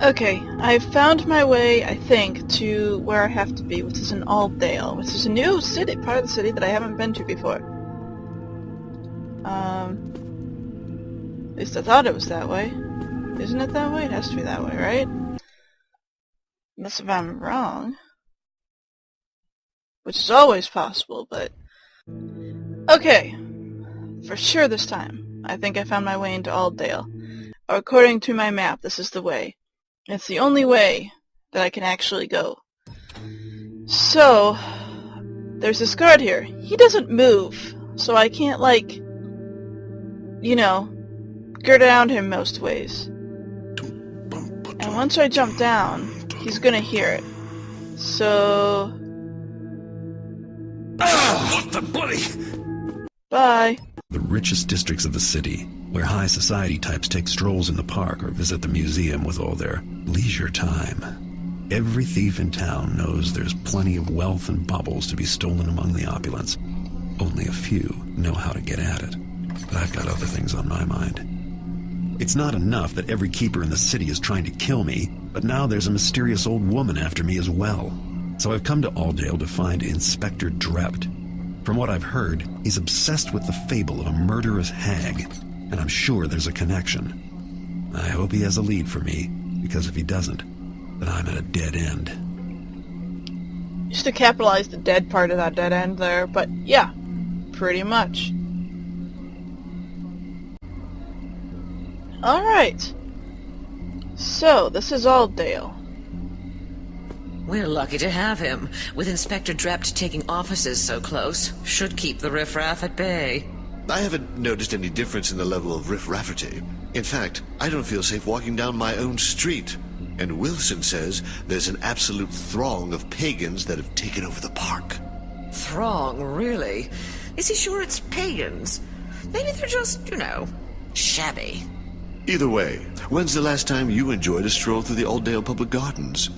Okay, I've found my way, I think, to where I have to be, which is in Auldale, which is a new city, part of the city that I haven't been to before. At least I thought it was that way. Isn't it that way? It has to be that way, right? Unless if I'm wrong. Which is always possible, but... Okay. For sure this time. I think I found my way into Auldale. According to my map, this is the way. It's the only way that I can actually go. So, there's this guard here. He doesn't move, so I can't, like, you know, skirt around him most ways. And once I jump down, he's gonna hear it. So... What the bloody... Bye. The richest districts of the city, where high society types take strolls in the park or visit the museum with all their leisure time. Every thief in town knows there's plenty of wealth and baubles to be stolen among the opulence. Only a few know how to get at it. But I've got other things on my mind. It's not enough that every keeper in the city is trying to kill me, but now there's a mysterious old woman after me as well. So I've come to Auldale to find Inspector Drept. From what I've heard, he's obsessed with the fable of a murderous hag, and I'm sure there's a connection. I hope he has a lead for me, because if he doesn't, then I'm at a dead end. Just to capitalize the dead part of that dead end there, but yeah, pretty much. Alright. So, this is Auldale. We're lucky to have him. With Inspector Drept taking offices so close, should keep the riffraff at bay. I haven't noticed any difference in the level of riff-rafferty. In fact, I don't feel safe walking down my own street. And Wilson says there's an absolute throng of pagans that have taken over the park. Throng, really? Is he sure it's pagans? Maybe they're just, you know, shabby. Either way, when's the last time you enjoyed a stroll through the Auldale Public Gardens?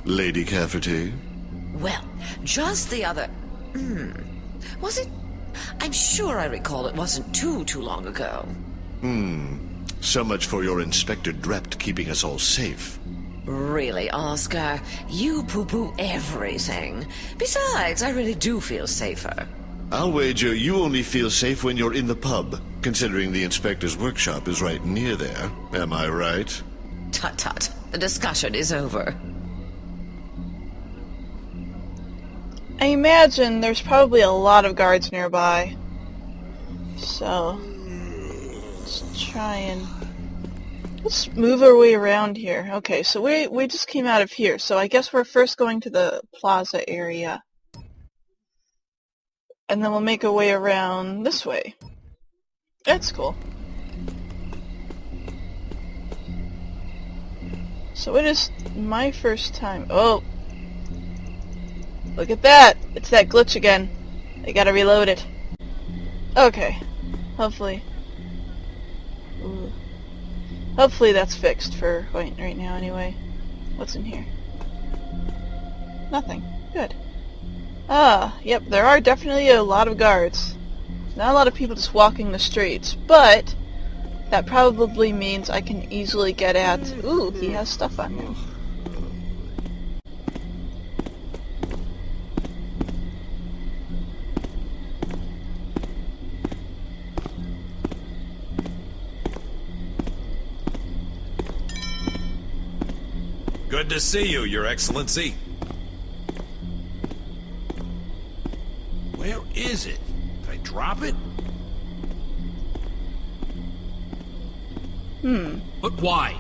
Lady Cafferty? Well, just the other... Was it... I'm sure I recall it wasn't too long ago. So much for your Inspector Drept keeping us all safe. Really, Oscar, you poo-poo everything. Besides, I really do feel safer. I'll wager you only feel safe when you're in the pub, considering the inspector's workshop is right near there. Am I right? Tut-tut. The discussion is over. I imagine there's probably a lot of guards nearby. So, let's try and... Let's move our way around here. Okay, so we just came out of here, so I guess we're first going to the plaza area. And then we'll make our way around this way. That's cool. So it is my first time... Oh! Look at that! It's that glitch again. I gotta reload it. Okay. Hopefully. Ooh. Hopefully that's fixed for right now anyway. What's in here? Nothing. Good. Yep, there are definitely a lot of guards. Not a lot of people just walking the streets, but that probably means I can easily get at... Ooh, he has stuff on him. Good to see you, Your Excellency. Where is it? Did I drop it? But why?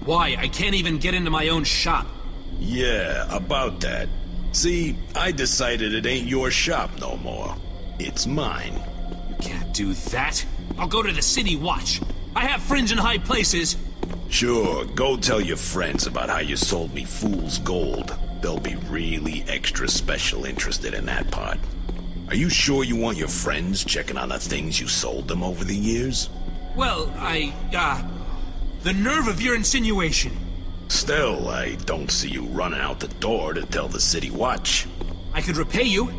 Why? I can't even get into my own shop. Yeah, about that. See, I decided it ain't your shop no more. It's mine. You can't do that. I'll go to the city watch. I have friends in high places. Sure, go tell your friends about how you sold me fool's gold. They'll be really extra special interested in that part. Are you sure you want your friends checking on the things you sold them over the years? Well, the nerve of your insinuation. Still, I don't see you running out the door to tell the city watch. I could repay you.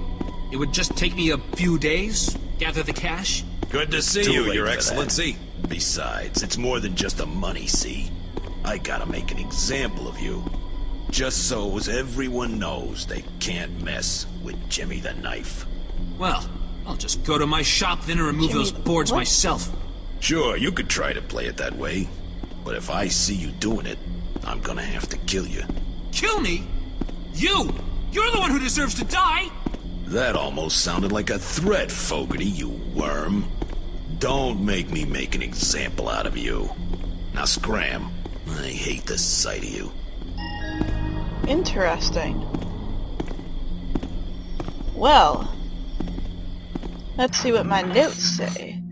It would just take me a few days, gather the cash. Good to see Too you, late Your for Excellency. Besides, it's more than just a money, see? I gotta make an example of you. Just so as everyone knows they can't mess with Jimmy the Knife. Well, I'll just go to my shop then and remove Jimmy, those boards what? myself. Sure, you could try to play it that way. But if I see you doing it, I'm gonna have to kill you. Kill me? You! You're the one who deserves to die! That almost sounded like a threat, Fogarty, you worm. Don't make me make an example out of you. Now scram. I hate the sight of you. Interesting. Well, let's see what my notes say.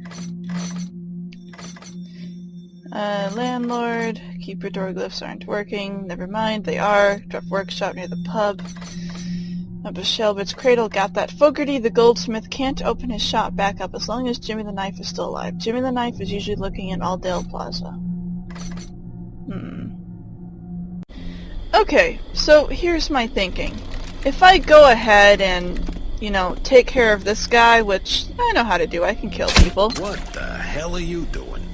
Landlord, keeper door glyphs aren't working. Never mind, they are. Drop workshop near the pub. Up a Shelbit's cradle, got that. Fogarty the goldsmith can't open his shop back up as long as Jimmy the Knife is still alive. Jimmy the Knife is usually looking in Auldale Plaza. Okay, so here's my thinking. If I go ahead and, you know, take care of this guy, which I know how to do, I can kill people. What the hell are you doing?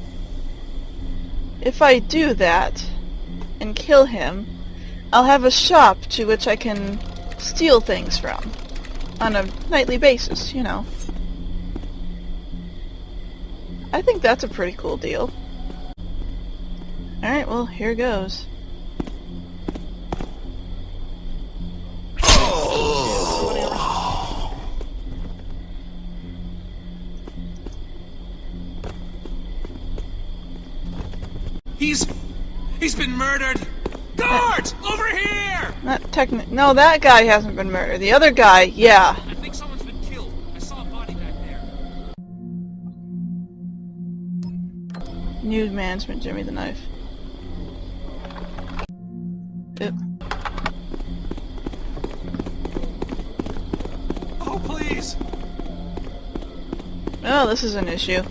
If I do that, and kill him, I'll have a shop to which I can steal things from. On a nightly basis, you know. I think that's a pretty cool deal. Alright, well, here goes. He's been murdered! Guards! Over here! No, that guy hasn't been murdered. The other guy, yeah. I think someone's been killed. I saw a body back there. New management, Jimmy the Knife. Oop. Oh, please! Oh, this is an issue.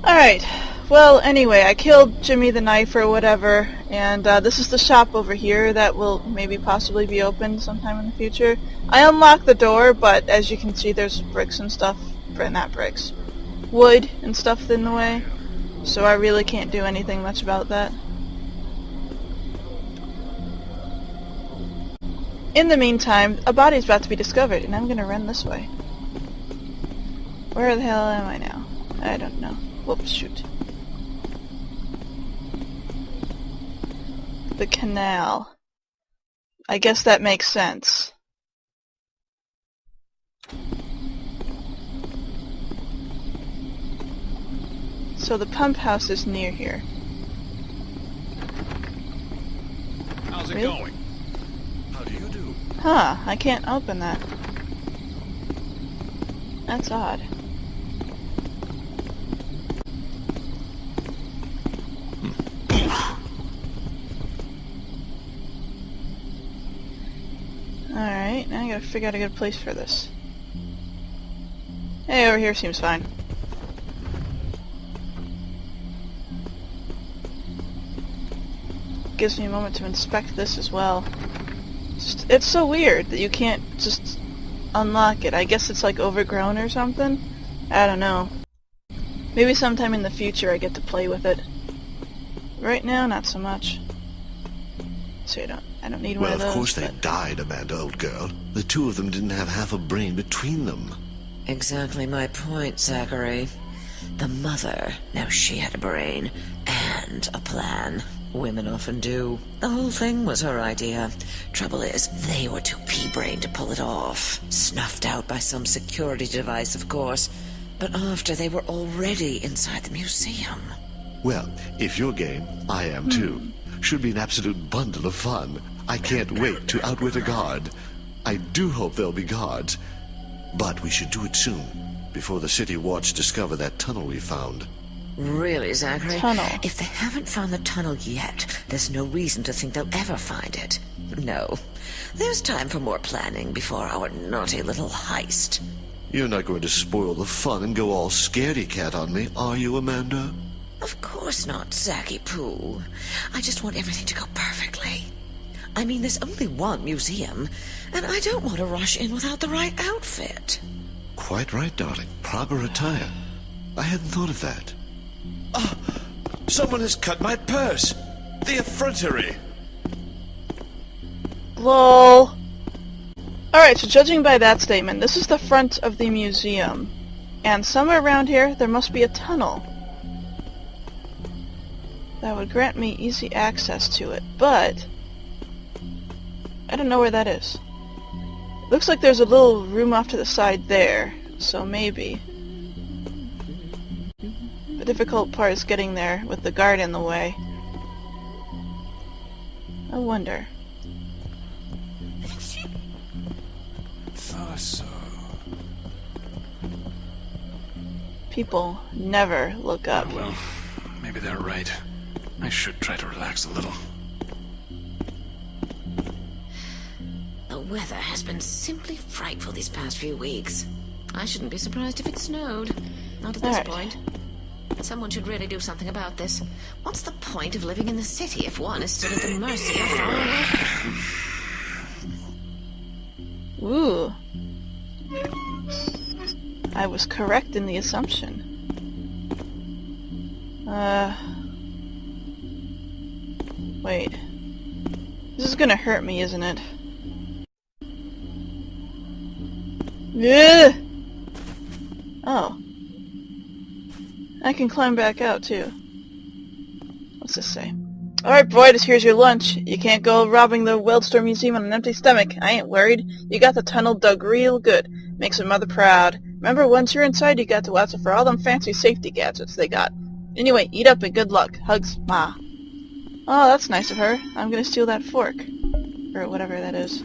Alright. Well, anyway, I killed Jimmy the Knife or whatever, and this is the shop over here that will maybe possibly be open sometime in the future. I unlocked the door, but as you can see, there's bricks and stuff, not bricks, wood and stuff in the way, so I really can't do anything much about that. In the meantime, a body's about to be discovered, and I'm gonna run this way. Where the hell am I now? I don't know. Whoops, shoot. The canal. I guess that makes sense. So the pump house is near here. How's it Really? going? How do you do? Huh, I can't open that. That's odd. Alright, now I gotta figure out a good place for this. Hey, over here seems fine. Gives me a moment to inspect this as well. It's so weird that you can't just unlock it. I guess it's like overgrown or something? I don't know. Maybe sometime in the future I get to play with it. Right now, not so much. So I don't need one of those. Well, of course they but... died, Amanda, old girl. The two of them didn't have half a brain between them. Exactly my point, Zachary. The mother, now she had a brain and a plan. Women often do. The whole thing was her idea. Trouble is, they were too pea-brained to pull it off. Snuffed out by some security device, of course. But after they were already inside the museum. Well, if you're game, I am too. Should be an absolute bundle of fun. I can't wait to outwit a guard. I do hope there'll be guards. But we should do it soon, before the City Watch discover that tunnel we found. Really, Zachary? Tunnel. If they haven't found the tunnel yet, there's no reason to think they'll ever find it. No. There's time for more planning before our naughty little heist. You're not going to spoil the fun and go all scaredy-cat on me, are you, Amanda? Of course not, Zacky Poo. I just want everything to go perfectly. I mean, there's only one museum, and I don't want to rush in without the right outfit. Quite right, darling. Proper attire. I hadn't thought of that. Someone has cut my purse! The effrontery! Lol. Alright, so judging by that statement, this is the front of the museum. And somewhere around here, there must be a tunnel that would grant me easy access to it, but I don't know where that is. Looks like there's a little room off to the side there, so maybe. The difficult part is getting there with the guard in the way. I wonder. Thought so. People never look up. Oh, well, maybe they're right. I should try to relax a little. The weather has been simply frightful these past few weeks. I shouldn't be surprised if it snowed. Not at this point. Someone should really do something about this. What's the point of living in the city if one is still at the mercy of far away? Ooh. I was correct in the assumption. Wait. This is gonna hurt me, isn't it? Yeah. Oh. I can climb back out, too. What's this say? Alright, Boydus, here's your lunch. You can't go robbing the Wildstorm Museum on an empty stomach. I ain't worried. You got the tunnel dug real good. Makes your mother proud. Remember, once you're inside, you got to watch for all them fancy safety gadgets they got. Anyway, eat up and good luck. Hugs, Ma. Oh, that's nice of her. I'm gonna steal that fork. Or whatever that is.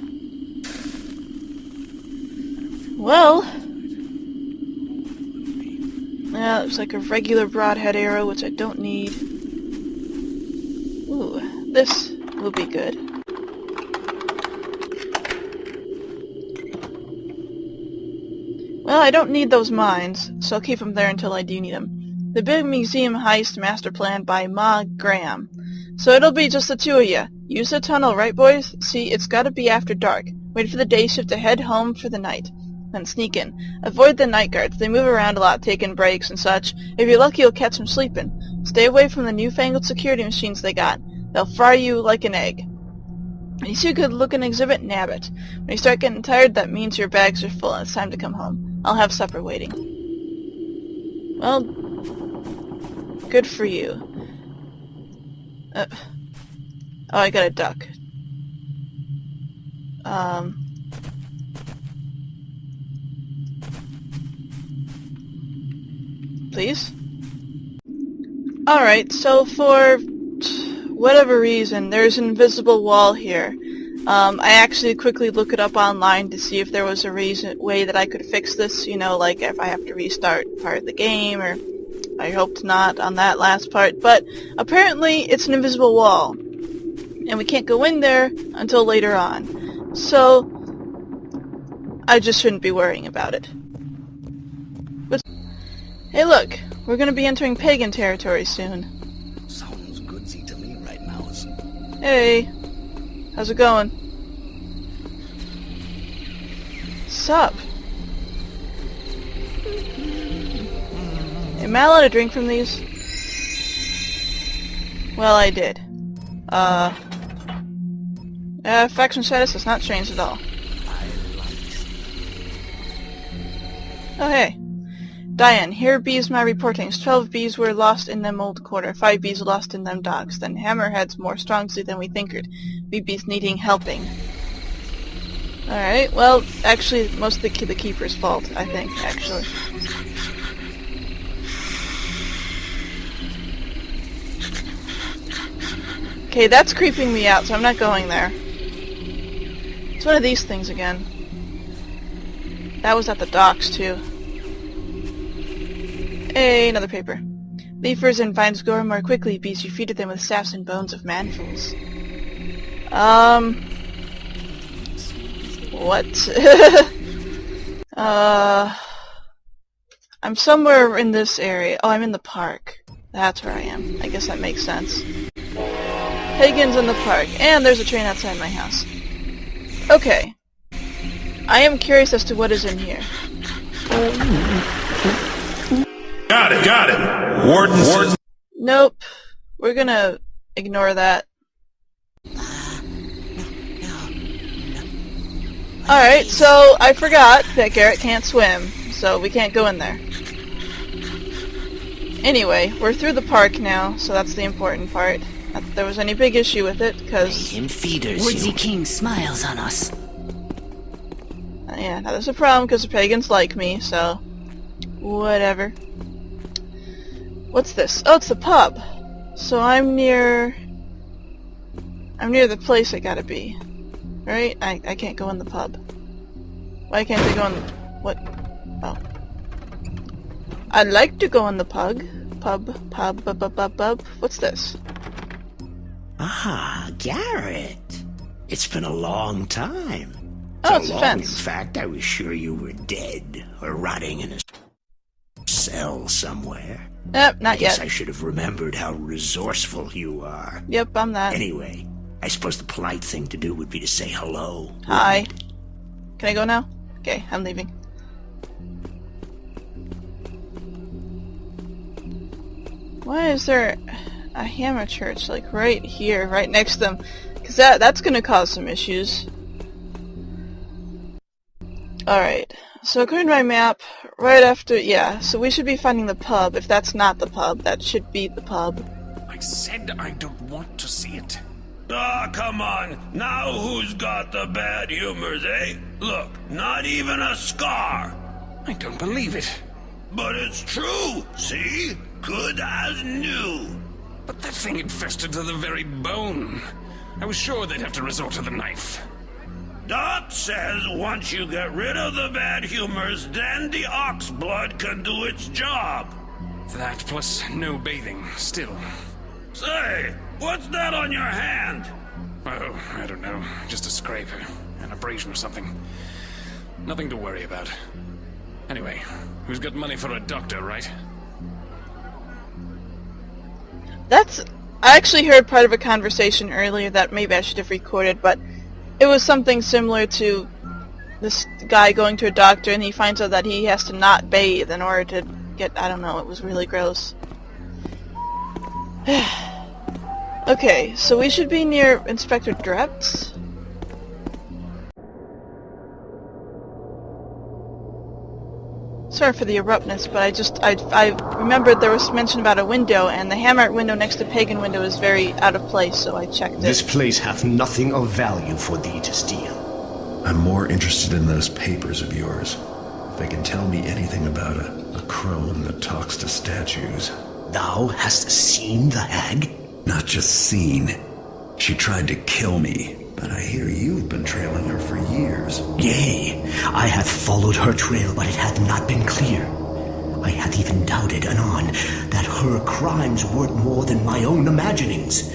Well... yeah, looks like a regular broadhead arrow, which I don't need. Ooh, this will be good. Well, I don't need those mines, so I'll keep them there until I do need them. The big museum heist master plan by Ma Graham. So it'll be just the two of you. Use the tunnel, right, boys? See, it's gotta be after dark. Wait for the day shift to head home for the night. Then sneak in. Avoid the night guards. They move around a lot, taking breaks and such. If you're lucky, you'll catch them sleeping. Stay away from the newfangled security machines they got. They'll fry you like an egg. When you see a good-looking exhibit, nab it. When you start getting tired, that means your bags are full and it's time to come home. I'll have supper waiting. Well, good for you. Oh, I got a duck. Please? Alright, so for whatever reason, there's an invisible wall here. I actually quickly looked it up online to see if there was a way that I could fix this, you know, like if I have to restart part of the game, or I hoped not on that last part, but apparently it's an invisible wall, and we can't go in there until later on, so I just shouldn't be worrying about it. But hey look, we're gonna be entering pagan territory soon. Sounds goodsy to me right now. Hey, how's it going? Sup? Am I allowed to drink from these? Well, I did. Faction status has not changed at all. Oh hey. Diane, here bees my reportings. 12 bees were lost in them old quarter. 5 bees lost in them dogs. Then hammerheads more strongly than we thinkered. We bees needing helping. Alright, well, actually, most of the keeper's fault, I think, actually. Okay, that's creeping me out, so I'm not going there. It's one of these things again. That was at the docks, too. Hey, another paper. Leafers and vines grow more quickly, bees. You feed them with saps and bones of manfuls. What? I'm somewhere in this area. Oh, I'm in the park. That's where I am. I guess that makes sense. Pagans in the park. And there's a train outside my house. Okay. I am curious as to what is in here. Got it! Warden. Nope. We're gonna ignore that. Alright, so I forgot that Garrett can't swim, so we can't go in there. Anyway, we're through the park now, so that's the important part. Not that there was any big issue with it, because... Woodsy King smiles on us. Yeah, now there's a problem because the pagans like me, so... whatever. What's this? Oh, it's the pub! So I'm near the place I gotta be. Right? I can't go in the pub. Why can't I go in the... what? Oh. I'd like to go in the pub. Pub. What's this? Ah, Garrett. It's been a long time. Oh, it's a fence. In fact, I was sure you were dead or rotting in a cell somewhere. Yep, not I guess yet. I should have remembered how resourceful you are. Yep, I'm that. Anyway, I suppose the polite thing to do would be to say hello. Hi. Can I go now? Okay, I'm leaving. Why is there a hammer church, like, right here, right next to them? Because that's gonna cause some issues. Alright, so according to my map, right after, yeah, so we should be finding the pub. If that's not the pub, that should be the pub. I said I don't want to see it. Ah, come on. Now who's got the bad humors, eh? Look, not even a scar. I don't believe it. But it's true, see? Good as new. But that thing infested to the very bone. I was sure they'd have to resort to the knife. Doc says once you get rid of the bad humors, then the ox blood can do its job. That plus no bathing, still. Say, what's that on your hand? Oh, I don't know. Just a scrape, an abrasion or something. Nothing to worry about. Anyway, who's got money for a doctor, right? I actually heard part of a conversation earlier that maybe I should have recorded, but it was something similar to this guy going to a doctor and he finds out that he has to not bathe in order to get, I don't know, it was really gross. Okay, so we should be near Inspector Drebt's. Sorry for the abruptness, but I remembered there was mention about a window, and the hammer window next to pagan window is very out of place, so I checked it. This place hath nothing of value for thee to steal. I'm more interested in those papers of yours. If they can tell me anything about a crone that talks to statues. Thou hast seen the hag? Not just seen. She tried to kill me, but I hear you've been trailing her for years. Yea, I have followed her trail, but it hath not been clear. I hath even doubted anon that her crimes weren't more than my own imaginings.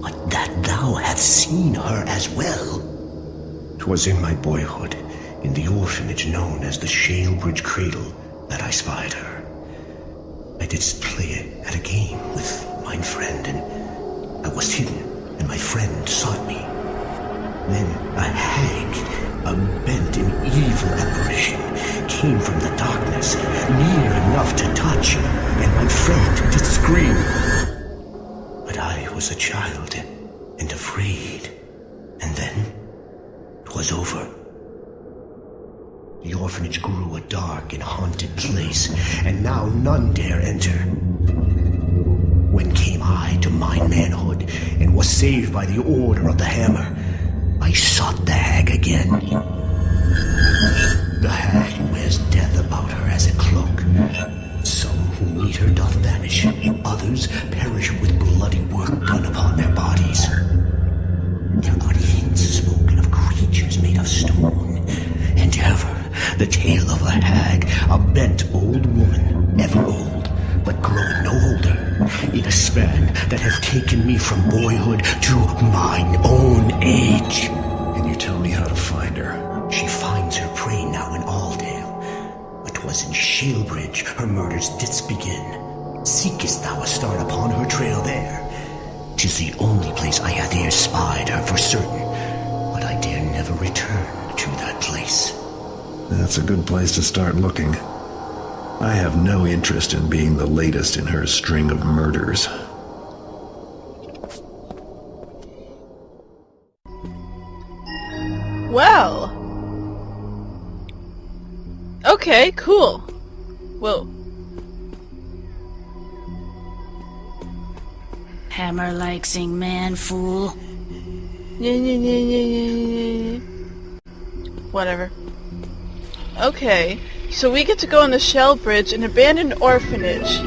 But that thou hadst seen her as well. 'Twas in my boyhood, in the orphanage known as the Shalebridge Cradle, that I spied her. I didst play at a game with mine friend, and I was hidden, and my friend sought me. Then a hag, a bent and evil apparition, came from the darkness, near enough to touch, and my friend did scream. But I was a child, and afraid, and then 'twas over. The orphanage grew a dark and haunted place, and now none dare enter. When came I to mine manhood, and was saved by the order of the hammer, I sought the hag again. The hag wears death about her as a cloak. Some who meet her doth vanish, others perish with bloody work done upon their bodies. There are hints spoken of creatures made of stone, and ever the tale of a hag, a bent old woman, ever old, but growing no older, in a span that hath taken me from boyhood to mine own age. Can you tell me how to find her? She finds her prey now in Auldale, but 'twas in Shalebridge her murders didst begin. Seekest thou a start upon her trail there? 'Tis the only place I hath ere spied her for certain, but I dare never return to that place. That's a good place to start looking. I have no interest in being the latest in her string of murders. Well. Okay, cool. Whoa. Hammer like sing man, fool. Whatever. Okay, so we get to go on the Shell Bridge, an abandoned orphanage.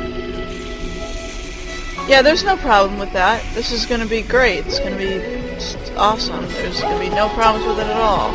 Yeah, there's no problem with that. This is gonna be great. It's gonna be just awesome. There's gonna be no problems with it at all.